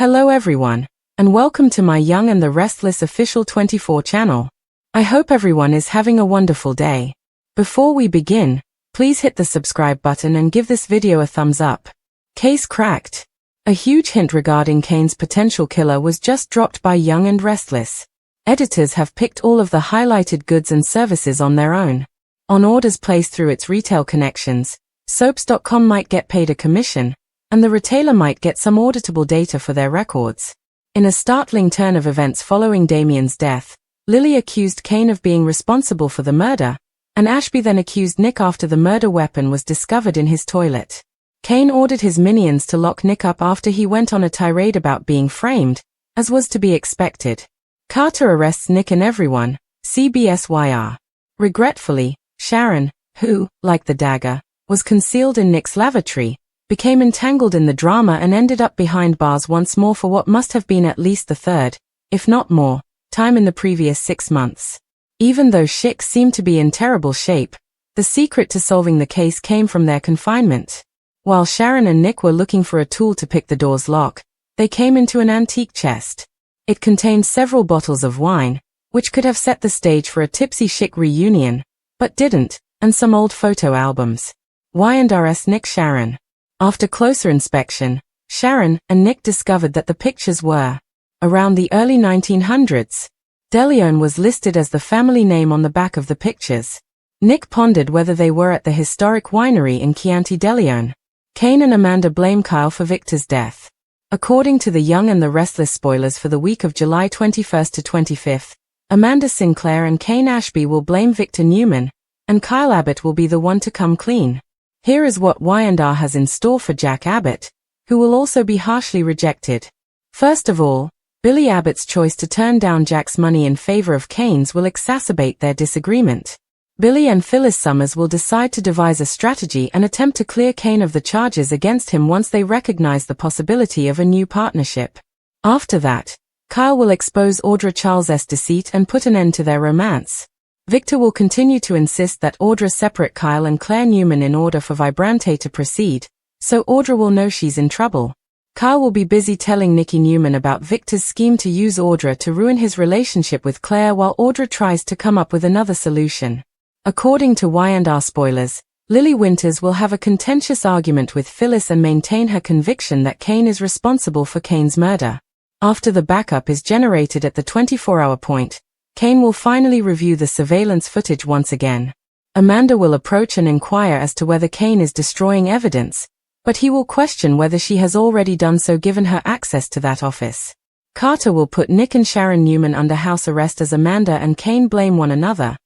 Hello everyone, and welcome to my Young and the Restless official 24 channel. I hope everyone is having a wonderful day. Before we begin, please hit the subscribe button and give this video a thumbs up. Case cracked. A huge hint regarding Kane's potential killer was just dropped by Young and Restless. Editors have picked all of the highlighted goods and services on their own. On orders placed through its retail connections, Soaps.com might get paid a commission, and the retailer might get some auditable data for their records. In a startling turn of events following Damien's death, Lily accused Kane of being responsible for the murder, and Ashby then accused Nick after the murder weapon was discovered in his toilet. Kane ordered his minions to lock Nick up after he went on a tirade about being framed, as was to be expected. Carter arrests Nick and everyone, CBSYR. Regretfully, Sharon, who, like the dagger, was concealed in Nick's lavatory, became entangled in the drama and ended up behind bars once more for what must have been at least the third, if not more, time in the previous 6 months. Even though Schick seemed to be in terrible shape, the secret to solving the case came from their confinement. While Sharon and Nick were looking for a tool to pick the door's lock, they came into an antique chest. It contained several bottles of wine, which could have set the stage for a tipsy Schick reunion, but didn't, and some old photo albums. Y&RS Nick Sharon. After closer inspection, Sharon and Nick discovered that the pictures were around the early 1900s. DeLeon was listed as the family name on the back of the pictures. Nick pondered whether they were at the historic winery in Chianti DeLeon. Kane and Amanda blame Kyle for Victor's death. According to the Young and the Restless spoilers for the week of July 21st to 25th, Amanda Sinclair and Kane Ashby will blame Victor Newman, and Kyle Abbott will be the one to come clean. Here is what Y&R has in store for Jack Abbott, who will also be harshly rejected. First of all, Billy Abbott's choice to turn down Jack's money in favor of Kane's will exacerbate their disagreement. Billy and Phyllis Summers will decide to devise a strategy and attempt to clear Kane of the charges against him once they recognize the possibility of a new partnership. After that, Kyle will expose Audra Charles' deceit and put an end to their romance. Victor will continue to insist that Audra separate Kyle and Claire Newman in order for Vibrante to proceed, so Audra will know she's in trouble. Kyle will be busy telling Nikki Newman about Victor's scheme to use Audra to ruin his relationship with Claire while Audra tries to come up with another solution. According to Y&R spoilers, Lily Winters will have a contentious argument with Phyllis and maintain her conviction that Kane is responsible for Kane's murder. After the backup is generated at the 24-hour point, Kane will finally review the surveillance footage once again. Amanda will approach and inquire as to whether Kane is destroying evidence, but he will question whether she has already done so given her access to that office. Carter will put Nick and Sharon Newman under house arrest as Amanda and Kane blame one another,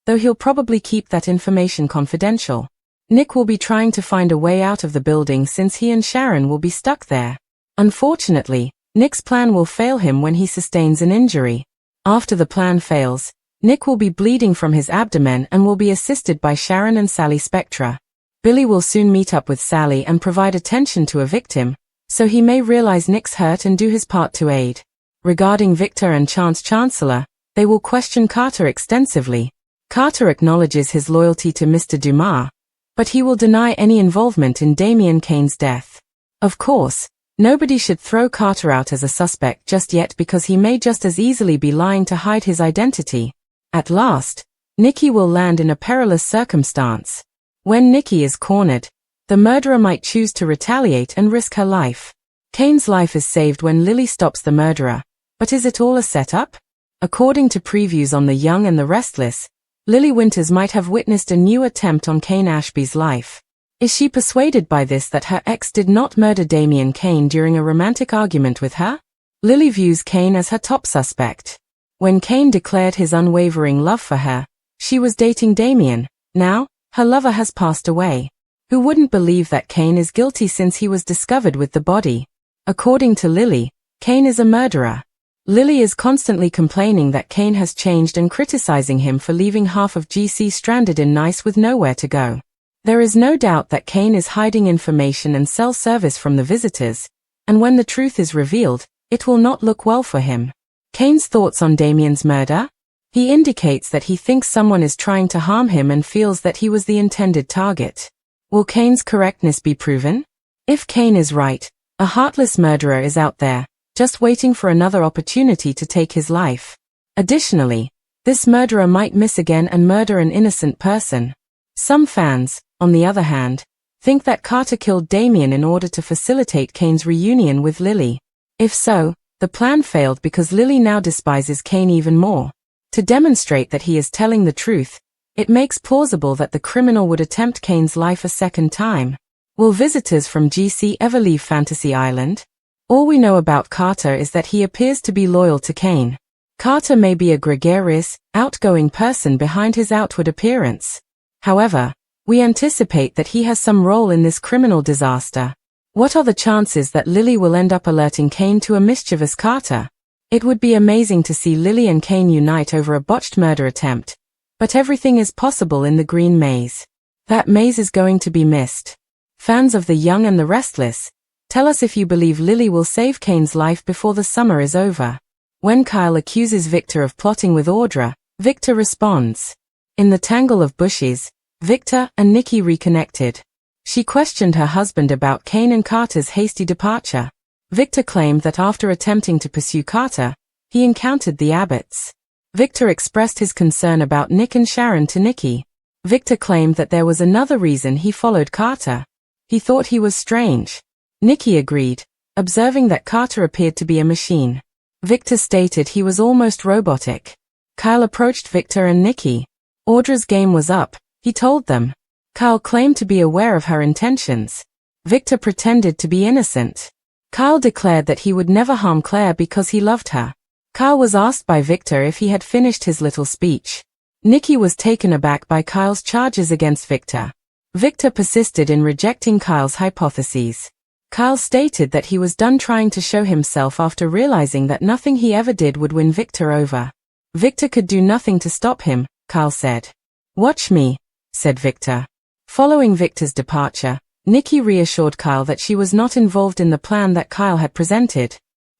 though he'll probably keep that information confidential. Nick will be trying to find a way out of the building since he and Sharon will be stuck there. Unfortunately, Nick's plan will fail him when he sustains an injury. After the plan fails, Nick will be bleeding from his abdomen and will be assisted by Sharon and Sally Spectra. Billy will soon meet up with Sally and provide attention to a victim, so he may realize Nick's hurt and do his part to aid. Regarding Victor and Chance Chancellor, they will question Carter extensively. Carter acknowledges his loyalty to Mr. Dumas, but he will deny any involvement in Damien Kane's death. Of course, nobody should throw Carter out as a suspect just yet because he may just as easily be lying to hide his identity. At last, Nikki will land in a perilous circumstance. When Nikki is cornered, the murderer might choose to retaliate and risk her life. Kane's life is saved when Lily stops the murderer, but is it all a setup? According to previews on The Young and the Restless, Lily Winters might have witnessed a new attempt on Kane Ashby's life. Is she persuaded by this that her ex did not murder Damien Kane during a romantic argument with her? Lily views Kane as her top suspect. When Kane declared his unwavering love for her, she was dating Damien. Now, her lover has passed away. Who wouldn't believe that Kane is guilty since he was discovered with the body? According to Lily, Kane is a murderer. Lily is constantly complaining that Kane has changed and criticizing him for leaving half of GC stranded in Nice with nowhere to go. There is no doubt that Kane is hiding information and cell service from the visitors, and when the truth is revealed, it will not look well for him. Kane's thoughts on Damien's murder? He indicates that he thinks someone is trying to harm him and feels that he was the intended target. Will Kane's correctness be proven? If Kane is right, a heartless murderer is out there, just waiting for another opportunity to take his life. Additionally, this murderer might miss again and murder an innocent person. Some fans, on the other hand, think that Carter killed Damien in order to facilitate Kane's reunion with Lily. If so, the plan failed because Lily now despises Kane even more. To demonstrate that he is telling the truth, it makes plausible that the criminal would attempt Kane's life a second time. Will visitors from GC ever leave Fantasy Island? All we know about Carter is that he appears to be loyal to Kane. Carter may be a gregarious, outgoing person behind his outward appearance. However, we anticipate that he has some role in this criminal disaster. What are the chances that Lily will end up alerting Kane to a mischievous Carter? It would be amazing to see Lily and Kane unite over a botched murder attempt, but everything is possible in the Green Maze. That maze is going to be missed. Fans of The Young and the Restless, tell us if you believe Lily will save Kane's life before the summer is over. When Kyle accuses Victor of plotting with Audra, Victor responds. In the tangle of bushes, Victor and Nikki reconnected. She questioned her husband about Kane and Carter's hasty departure. Victor claimed that after attempting to pursue Carter, he encountered the Abbotts. Victor expressed his concern about Nick and Sharon to Nikki. Victor claimed that there was another reason he followed Carter. He thought he was strange. Nikki agreed, observing that Carter appeared to be a machine. Victor stated he was almost robotic. Kyle approached Victor and Nikki. Audra's game was up, he told them. Kyle claimed to be aware of her intentions. Victor pretended to be innocent. Kyle declared that he would never harm Claire because he loved her. Kyle was asked by Victor if he had finished his little speech. Nikki was taken aback by Kyle's charges against Victor. Victor persisted in rejecting Kyle's hypotheses. Kyle stated that he was done trying to show himself after realizing that nothing he ever did would win Victor over. Victor could do nothing to stop him, Kyle said. Watch me, said Victor. Following Victor's departure, Nikki reassured Kyle that she was not involved in the plan that Kyle had presented.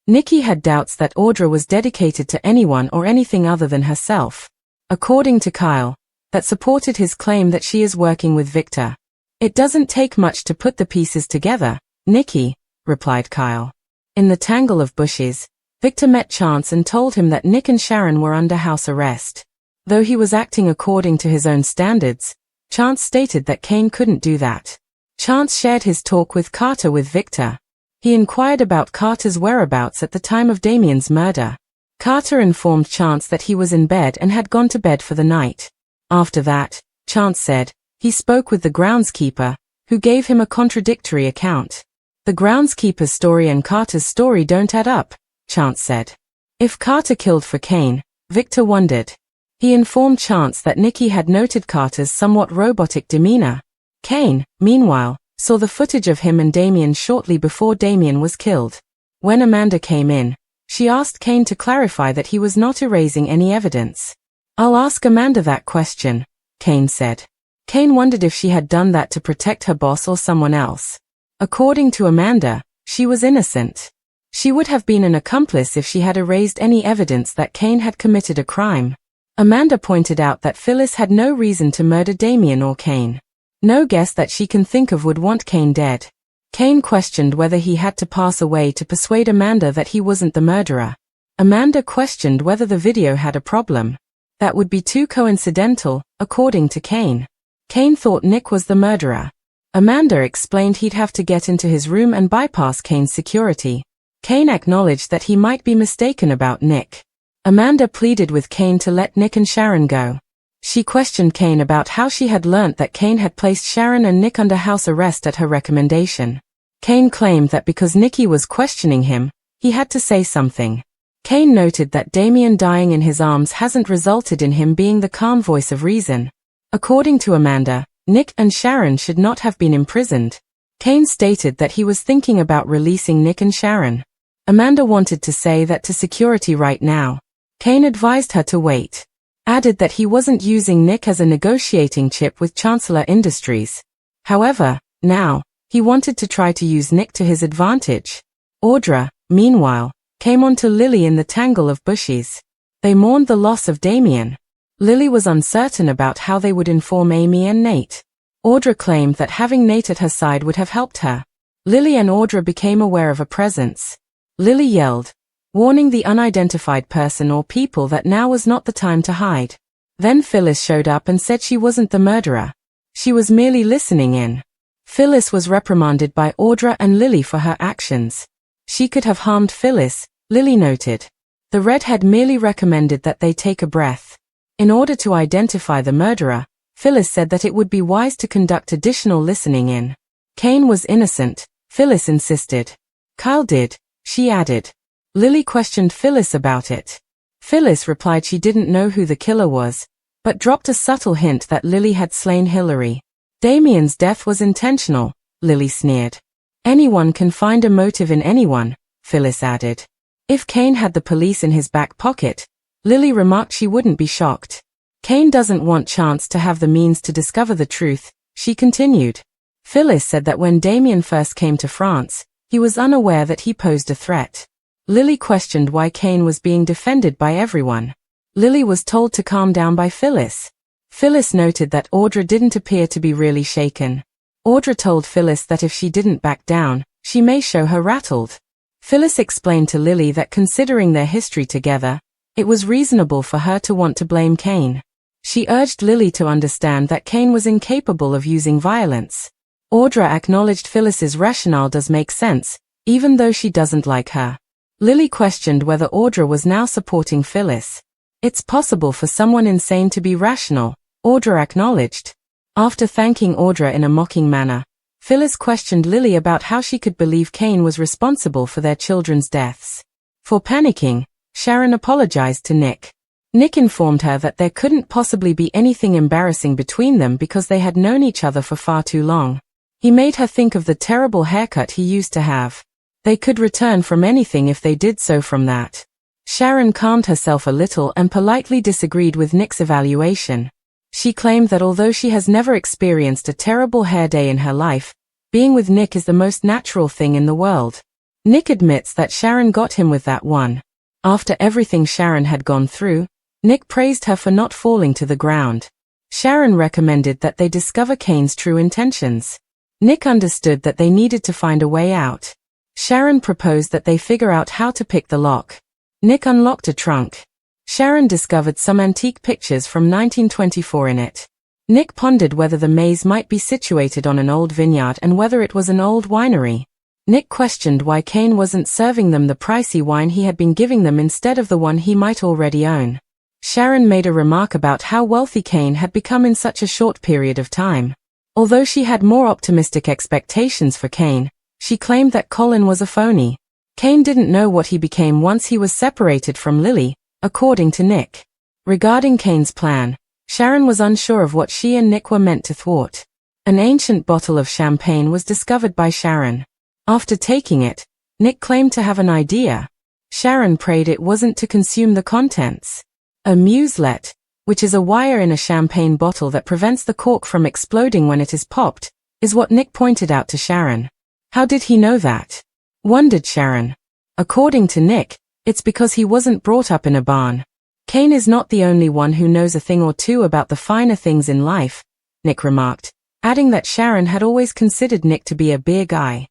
Nikki had doubts that Audra was dedicated to anyone or anything other than herself. According to Kyle, that supported his claim that she is working with Victor. It doesn't take much to put the pieces together, Nikki, replied Kyle. In the tangle of bushes, Victor met Chance and told him that Nick and Sharon were under house arrest. Though he was acting according to his own standards, Chance stated that Kane couldn't do that. Chance shared his talk with Carter with Victor. He inquired about Carter's whereabouts at the time of Damien's murder. Carter informed Chance that he was in bed and had gone to bed for the night. After that, Chance said, he spoke with the groundskeeper, who gave him a contradictory account. The groundskeeper's story and Carter's story don't add up, Chance said. If Carter killed for Kane, Victor wondered. He informed Chance that Nikki had noted Carter's somewhat robotic demeanor. Kane, meanwhile, saw the footage of him and Damien shortly before Damien was killed. When Amanda came in, she asked Kane to clarify that he was not erasing any evidence. I'll ask Amanda that question, Kane said. Kane wondered if she had done that to protect her boss or someone else. According to Amanda, she was innocent. She would have been an accomplice if she had erased any evidence that Kane had committed a crime. Amanda pointed out that Phyllis had no reason to murder Damien or Kane. No guess that she can think of would want Kane dead. Kane questioned whether he had to pass away to persuade Amanda that he wasn't the murderer. Amanda questioned whether the video had a problem. That would be too coincidental, according to Kane. Kane thought Nick was the murderer. Amanda explained he'd have to get into his room and bypass Kane's security. Kane acknowledged that he might be mistaken about Nick. Amanda pleaded with Kane to let Nick and Sharon go. She questioned Kane about how she had learnt that Kane had placed Sharon and Nick under house arrest at her recommendation. Kane claimed that because Nikki was questioning him, he had to say something. Kane noted that Damien dying in his arms hasn't resulted in him being the calm voice of reason. According to Amanda, Nick and Sharon should not have been imprisoned. Kane stated that he was thinking about releasing Nick and Sharon. Amanda wanted to say that to security right now. Kane advised her to wait. Added that he wasn't using Nick as a negotiating chip with Chancellor Industries. However, now, he wanted to try to use Nick to his advantage. Audra, meanwhile, came onto Lily in the tangle of bushes. They mourned the loss of Damien. Lily was uncertain about how they would inform Amy and Nate. Audra claimed that having Nate at her side would have helped her. Lily and Audra became aware of a presence. Lily yelled, warning the unidentified person or people that now was not the time to hide. Then Phyllis showed up and said she wasn't the murderer. She was merely listening in. Phyllis was reprimanded by Audra and Lily for her actions. She could have harmed Phyllis, Lily noted. The redhead merely recommended that they take a breath. In order to identify the murderer, Phyllis said that it would be wise to conduct additional listening in. Kane was innocent, Phyllis insisted. Kyle did, she added. Lily questioned Phyllis about it. Phyllis replied she didn't know who the killer was, but dropped a subtle hint that Lily had slain Hillary. Damien's death was intentional, Lily sneered. Anyone can find a motive in anyone, Phyllis added. If Kane had the police in his back pocket, Lily remarked she wouldn't be shocked. Kane doesn't want Chance to have the means to discover the truth, she continued. Phyllis said that when Damien first came to France, he was unaware that he posed a threat. Lily questioned why Kane was being defended by everyone. Lily was told to calm down by Phyllis. Phyllis noted that Audra didn't appear to be really shaken. Audra told Phyllis that if she didn't back down, she may show her rattled. Phyllis explained to Lily that considering their history together, it was reasonable for her to want to blame Kane. She urged Lily to understand that Kane was incapable of using violence. Audra acknowledged Phyllis's rationale does make sense, even though she doesn't like her. Lily questioned whether Audra was now supporting Phyllis. It's possible for someone insane to be rational, Audra acknowledged. After thanking Audra in a mocking manner, Phyllis questioned Lily about how she could believe Kane was responsible for their children's deaths. For panicking, Sharon apologized to Nick. Nick informed her that there couldn't possibly be anything embarrassing between them because they had known each other for far too long. He made her think of the terrible haircut he used to have. They could return from anything if they did so from that. Sharon calmed herself a little and politely disagreed with Nick's evaluation. She claimed that although she has never experienced a terrible hair day in her life, being with Nick is the most natural thing in the world. Nick admits that Sharon got him with that one. After everything Sharon had gone through, Nick praised her for not falling to the ground. Sharon recommended that they discover Kane's true intentions. Nick understood that they needed to find a way out. Sharon proposed that they figure out how to pick the lock. Nick unlocked a trunk. Sharon discovered some antique pictures from 1924 in it. Nick pondered whether the maze might be situated on an old vineyard and whether it was an old winery. Nick questioned why Kane wasn't serving them the pricey wine he had been giving them instead of the one he might already own. Sharon made a remark about how wealthy Kane had become in such a short period of time. Although she had more optimistic expectations for Kane, she claimed that Colin was a phony. Kane didn't know what he became once he was separated from Lily, according to Nick. Regarding Kane's plan, Sharon was unsure of what she and Nick were meant to thwart. An ancient bottle of champagne was discovered by Sharon. After taking it, Nick claimed to have an idea. Sharon prayed it wasn't to consume the contents. A muselet, which is a wire in a champagne bottle that prevents the cork from exploding when it is popped, is what Nick pointed out to Sharon. How did he know that? Wondered Sharon. According to Nick, it's because he wasn't brought up in a barn. Kane is not the only one who knows a thing or two about the finer things in life, Nick remarked, adding that Sharon had always considered Nick to be a beer guy.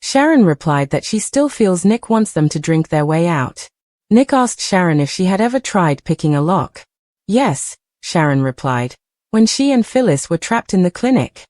Sharon replied that she still feels Nick wants them to drink their way out. Nick asked Sharon if she had ever tried picking a lock. Yes, Sharon replied, when she and Phyllis were trapped in the clinic.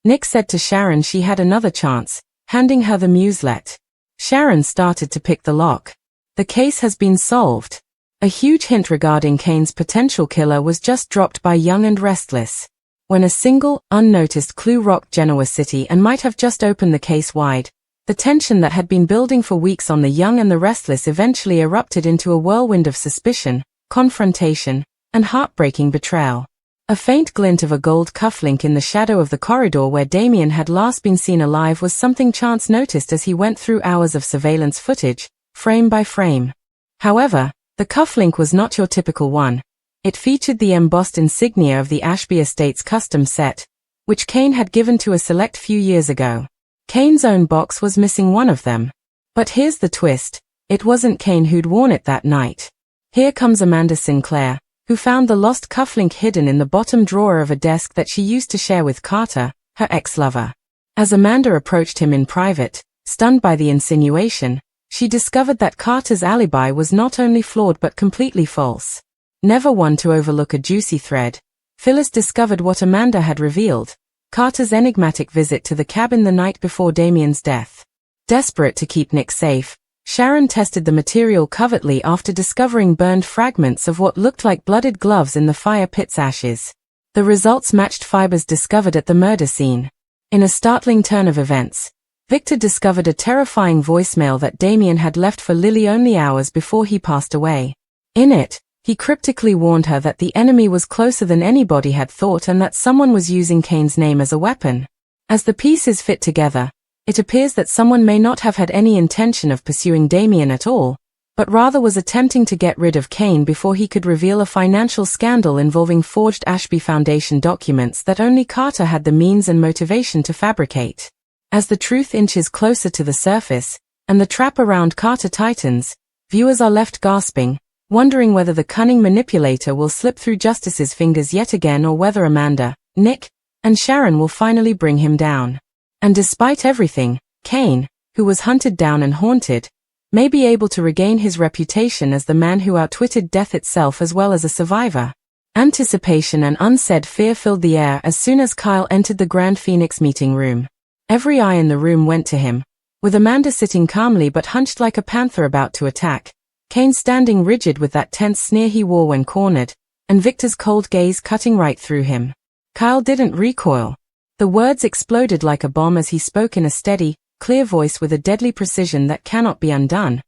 Nick said to Sharon she had another chance, handing her the muselet. Sharon started to pick the lock. The case has been solved. A huge hint regarding Kane's potential killer was just dropped by Young and Restless. When a single, unnoticed clue rocked Genoa City and might have just opened the case wide, the tension that had been building for weeks on the Young and the Restless eventually erupted into a whirlwind of suspicion, confrontation, and heartbreaking betrayal. A faint glint of a gold cufflink in the shadow of the corridor where Damien had last been seen alive was something Chance noticed as he went through hours of surveillance footage, frame by frame. However, the cufflink was not your typical one. It featured the embossed insignia of the Ashby Estates custom set, which Kane had given to a select few years ago. Kane's own box was missing one of them. But here's the twist, it wasn't Kane who'd worn it that night. Here comes Amanda Sinclair, who found the lost cufflink hidden in the bottom drawer of a desk that she used to share with Carter, her ex-lover. As Amanda approached him in private, stunned by the insinuation, She discovered that Carter's alibi was not only flawed but completely false. Never one to overlook a juicy thread, Phyllis discovered what Amanda had revealed: Carter's enigmatic visit to the cabin the night before Damien's death. Desperate to keep Nick safe, Sharon tested the material covertly after discovering burned fragments of what looked like blooded gloves in the fire pit's ashes. The results matched fibers discovered at the murder scene. In a startling turn of events, Victor discovered a terrifying voicemail that Damien had left for Lily only hours before he passed away. In it, he cryptically warned her that the enemy was closer than anybody had thought and that someone was using Kane's name as a weapon. As the pieces fit together, it appears that someone may not have had any intention of pursuing Damien at all, but rather was attempting to get rid of Kane before he could reveal a financial scandal involving forged Ashby Foundation documents that only Carter had the means and motivation to fabricate. As the truth inches closer to the surface, and the trap around Carter tightens, viewers are left gasping, wondering whether the cunning manipulator will slip through Justice's fingers yet again or whether Amanda, Nick, and Sharon will finally bring him down. And despite everything, Kane, who was hunted down and haunted, may be able to regain his reputation as the man who outwitted death itself as well as a survivor. Anticipation and unsaid fear filled the air as soon as Kyle entered the Grand Phoenix meeting room. Every eye in the room went to him, with Amanda sitting calmly but hunched like a panther about to attack, Kane standing rigid with that tense sneer he wore when cornered, and Victor's cold gaze cutting right through him. Kyle didn't recoil. The words exploded like a bomb as he spoke in a steady, clear voice with a deadly precision that cannot be undone.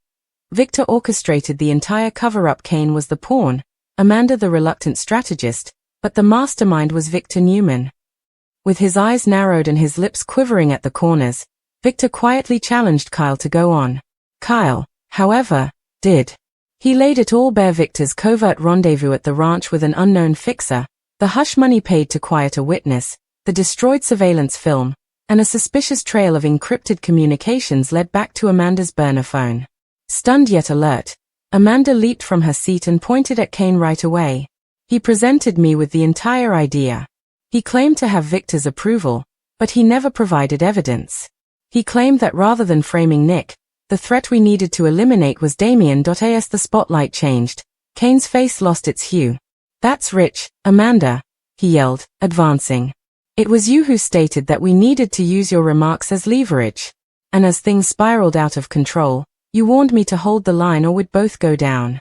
Victor orchestrated the entire cover-up. Kane was the pawn, Amanda the reluctant strategist, but the mastermind was Victor Newman. With his eyes narrowed and his lips quivering at the corners, Victor quietly challenged Kyle to go on. Kyle, however, did. He laid it all bare: Victor's covert rendezvous at the ranch with an unknown fixer, the hush money paid to quiet a witness, the destroyed surveillance film, and a suspicious trail of encrypted communications led back to Amanda's burner phone. Stunned yet alert, Amanda leaped from her seat and pointed at Kane right away. He presented me with the entire idea. He claimed to have Victor's approval, but he never provided evidence. He claimed that rather than framing Nick, the threat we needed to eliminate was Damien. As the spotlight changed, Kane's face lost its hue. That's rich, Amanda, he yelled, advancing. It was you who stated that we needed to use your remarks as leverage. And as things spiraled out of control, you warned me to hold the line or we'd both go down.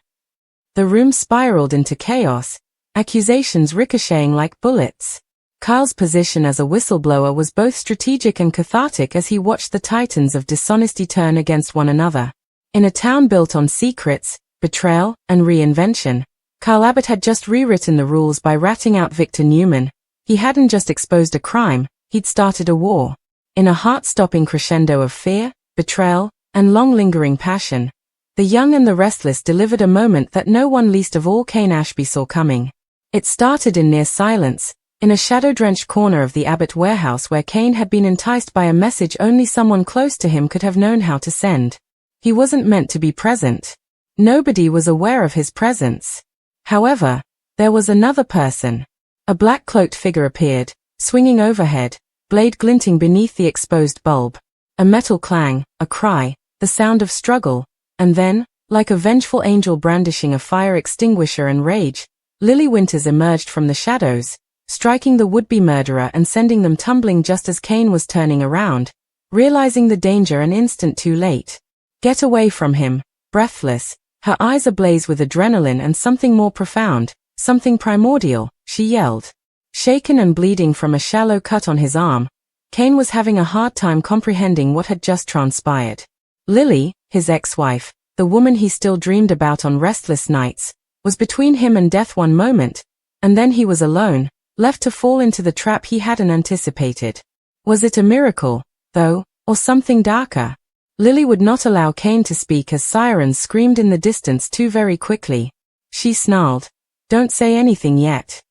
The room spiraled into chaos, accusations ricocheting like bullets. Kyle's position as a whistleblower was both strategic and cathartic as he watched the titans of dishonesty turn against one another. In a town built on secrets, betrayal, and reinvention, Kyle Abbott had just rewritten the rules by ratting out Victor Newman. He hadn't just exposed a crime, he'd started a war. In a heart-stopping crescendo of fear, betrayal, and long-lingering passion, the young and the restless delivered a moment that no one, least of all Kane Ashby, saw coming. It started in near silence, in a shadow-drenched corner of the Abbott warehouse where Kane had been enticed by a message only someone close to him could have known how to send. He wasn't meant to be present. Nobody was aware of his presence. However, there was another person. A black-cloaked figure appeared, swinging overhead, blade glinting beneath the exposed bulb. A metal clang, a cry, the sound of struggle, and then, like a vengeful angel brandishing a fire extinguisher and rage, Lily Winters emerged from the shadows, striking the would-be murderer and sending them tumbling just as Kane was turning around, realizing the danger an instant too late. Get away from him, breathless, her eyes ablaze with adrenaline and something more profound, something primordial, she yelled. Shaken and bleeding from a shallow cut on his arm, Kane was having a hard time comprehending what had just transpired. Lily, his ex-wife, the woman he still dreamed about on restless nights, was between him and death one moment, and then he was alone, left to fall into the trap he hadn't anticipated. Was it a miracle, though, or something darker? Lily would not allow Kane to speak as sirens screamed in the distance too very quickly. She snarled, "Don't say anything yet.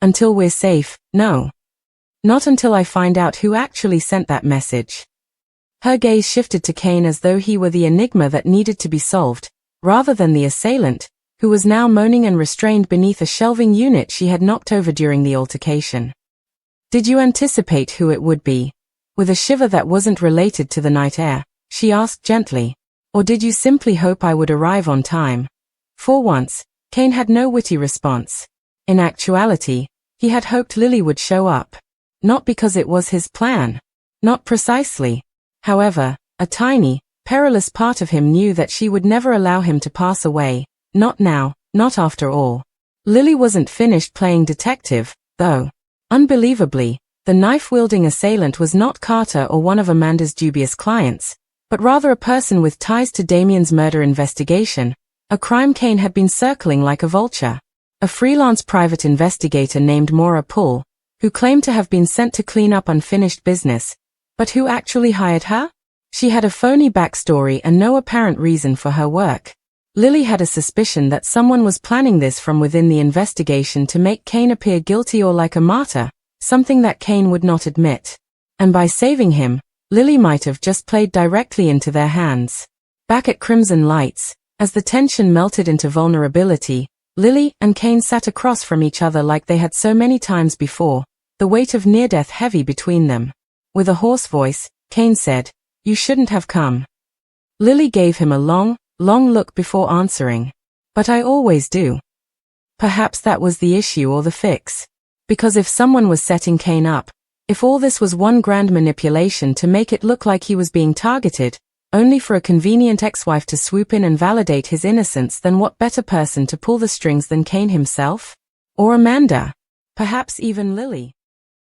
Until we're safe, no. Not until I find out who actually sent that message." Her gaze shifted to Kane as though he were the enigma that needed to be solved, rather than the assailant, who was now moaning and restrained beneath a shelving unit she had knocked over during the altercation. "Did you anticipate who it would be?" With a shiver that wasn't related to the night air, she asked gently. Or did you simply hope I would arrive on time? For once, Kane had no witty response. In actuality, he had hoped Lily would show up. Not because it was his plan. Not precisely. However, a tiny, perilous part of him knew that she would never allow him to pass away. Not now, not after all. Lily wasn't finished playing detective, though. Unbelievably, the knife-wielding assailant was not Carter or one of Amanda's dubious clients, but rather a person with ties to Damien's murder investigation, a crime Kane had been circling like a vulture. A freelance private investigator named Maura Pull, who claimed to have been sent to clean up unfinished business. But who actually hired her? She had a phony backstory and no apparent reason for her work. Lily had a suspicion that someone was planning this from within the investigation to make Kane appear guilty or like a martyr, something that Kane would not admit. And by saving him, Lily might have just played directly into their hands. Back at Crimson Lights, as the tension melted into vulnerability, Lily and Kane sat across from each other like they had so many times before, the weight of near-death heavy between them. With a hoarse voice, Kane said, "You shouldn't have come." Lily gave him a long look before answering. "But I always do." Perhaps that was the issue or the fix. Because if someone was setting Kane up, if all this was one grand manipulation to make it look like he was being targeted, only for a convenient ex-wife to swoop in and validate his innocence, then what better person to pull the strings than Kane himself? Or Amanda? Perhaps even Lily?